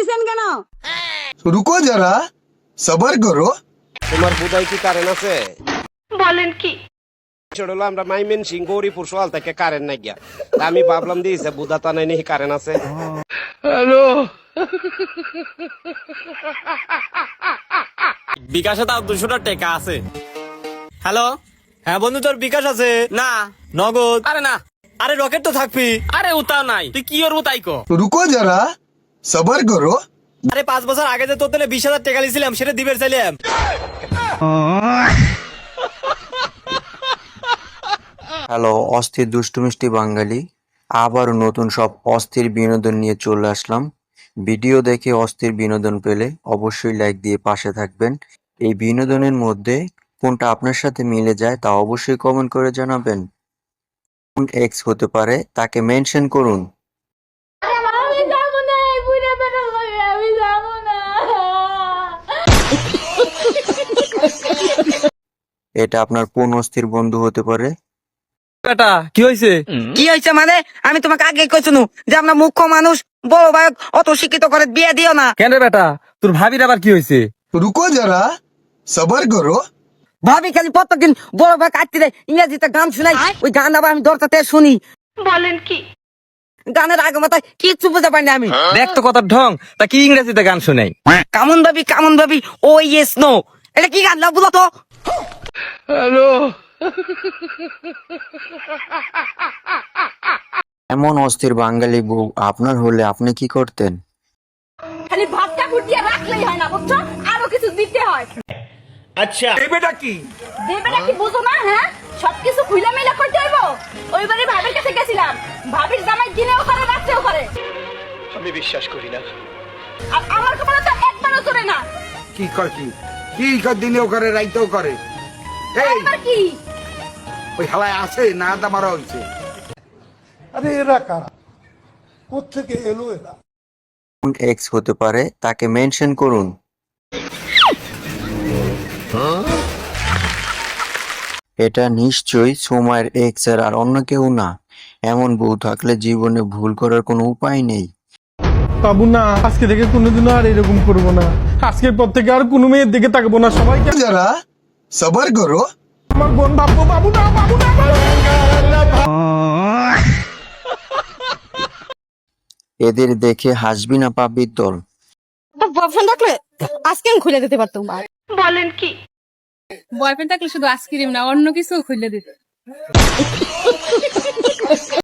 দিছেন কেন? रुको जरा सबर करो। তোমার বুদাই কি কারেন্ট আছে? বলেন কি? ছোটলো আমরা মাইমেন সিং গৌরীপুর সোয়াল থেকে কারেন্ট নাই গিয়া আমি ভাবলাম দিয়েছে বুদা তা নাই নাকি কারেন্ট আছে। বিকাশে তাও 200 টাকা আছে। হ্যালো, হ্যাঁ বন্ধু, তোর বিকাশ আছে না? নগদ? আরে না। আরে রকেট তো থাকবি। আরে ওটাও নাই, তুই কি ওর তাই কো। रुको जरा सबर करो। আরে 5 বছর আগে যে তোর তেলে 20,000 টাকা লিছিলাম সেটা দিবের চাইলাম। হ্যালো অস্থির দুষ্টু মিষ্টি বাঙালি, আবারও নতুন সব অস্থির বিনোদন নিয়ে চলে আসলাম। ভিডিও দেখে অস্থির বিনোদন পেলে অবশ্যই লাইক দিয়ে পাশে থাকবেন। এই বিনোদনের মধ্যে কোনটা আপনার সাথে মিলে যায় তা অবশ্যই কমেন্ট করে জানাবেন। কোন এক্স হতে পারে তাকে মেনশন করুন। আমি যাবো না, এই বুড়া বেটা লগে আমি যাবো না। এটা আপনার কোন অস্থির বন্ধু হতে পারে? বেটা কি হইছে? কি হয়েছে মানে? আমি তোমাকে আগে কইছিনু যে আমরা মুখ্য মানুষ, বড় ভাই অত শিক্ষিত করে বিয়ে দিও না। কেন রে বেটা, তোর ভাবির আবার কি হইছে? रुको जरा सबर करो। ভাবি খালি প্রত্যেকদিন বড় ভাই কাটতে দেয়, ইংরেজিতে গান শুনাই, ওই গান আবার আমি দরজাতে শুনি। বলেন কি? গানের আগে মাথায় কিচ্ছু বুঝতে পারি না আমি। দেখ তো কথার ঢং, তা কি ইংরেজিতে গান শুনাই? কামন ভাবি ও ইয়েস নো, এটা কি গান বুঝো তো? এমন অস্থির বাঙালি বউ আপনার হলে আপনি কি করতেন? খালি ভাতটা ফুটিয়ে রাখলেই হয় না, বুঝছো? আরো কিছু দিতে হয়। আচ্ছা দেবেটা কি বুঝো না? হ্যাঁ, সবকিছু খুইলা মেলা করতে হইব। ওইবারে ভাবির কাছে গেছিলাম, ভাবির জামাই দিনেও করে রাত্রেও করে। আমি বিশ্বাস করি না। আর আমার কপালে তো একবারও চলে না। কি কর দিনেও করে রাইতেও করে। এই একবার কি? ওই হালায় আছে না দামারা হইছে। अरे एरा कारा কোত্থেকে এলো এরা? কোন এক্স হতে পারে তাকে মেনশন করুন। এটা নিশ্চয়ই সময়ের এক্স এর আর অন্য কেউ না। এমন বউ থাকলে জীবনে ভুল করার কোনো উপায় নেই। বাবু না, আজকে থেকে কোনোদিনও আর এরকম করবো না। আজকের পর থেকে আর কোনো মেয়ের দিকে তাকাবো না। সবাইকে जरा सबर करो। আমার বোন ভাববো। বাবু না, বাবু না, এদের দেখে হাসবি না পাবির দল। বয়ফ্রেন্ড থাকলে আইসক্রিম খুলে দিতে পারতাম। বলেন কি? বয়ফ্রেন্ড থাকলে শুধু আইসক্রিম না, অন্য কিছু খুলে দিতে।